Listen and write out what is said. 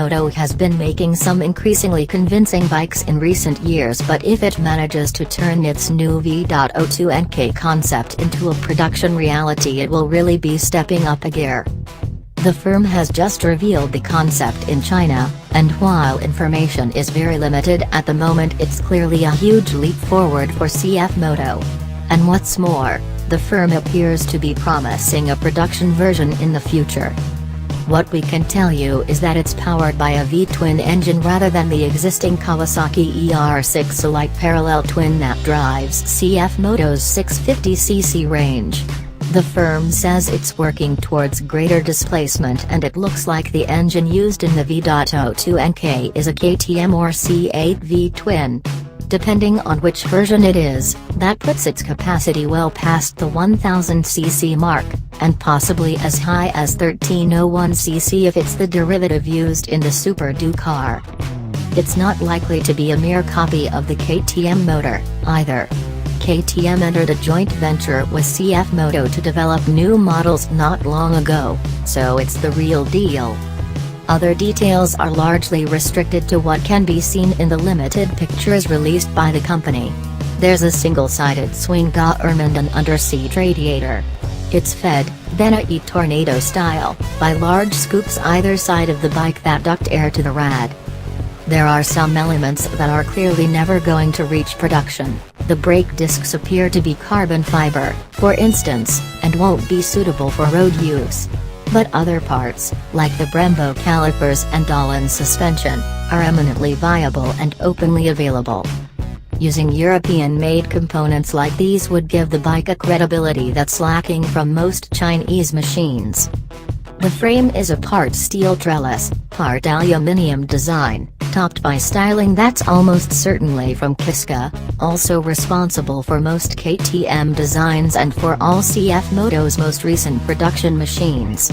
Cfmoto has been making some increasingly convincing bikes in recent years, but if it manages to turn its new V.02 NK concept into a production reality, it will really be stepping up a gear. The firm has just revealed the concept in China, and while information is very limited at the moment, it's clearly a huge leap forward for Cfmoto. And what's more, the firm appears to be promising a production version in the future. What we can tell you is that it's powered by a V-twin engine rather than the existing Kawasaki ER6 light parallel twin that drives Cfmoto's 650cc range. The firm says it's working towards greater displacement, and it looks like the engine used in the V.02 NK is a KTM or C8 V-twin. Depending on which version it is, that puts its capacity well past the 1000cc mark, and possibly as high as 1301cc if it's the derivative used in the Super Ducar. It's not likely to be a mere copy of the KTM motor, either. KTM entered a joint venture with Cfmoto to develop new models not long ago, so it's the real deal. Other details are largely restricted to what can be seen in the limited pictures released by the company. There's a single-sided swing arm and an under-seat radiator. It's fed, then a tornado style, by large scoops either side of the bike that duct air to the rad. There are some elements that are clearly never going to reach production. The brake discs appear to be carbon fiber, for instance, and won't be suitable for road use. But other parts, like the Brembo calipers and Allen suspension, are eminently viable and openly available. Using European-made components like these would give the bike a credibility that's lacking from most Chinese machines. The frame is a part steel trellis, part aluminium design, topped by styling that's almost certainly from Kiska, also responsible for most KTM designs and for all Cfmoto's most recent production machines.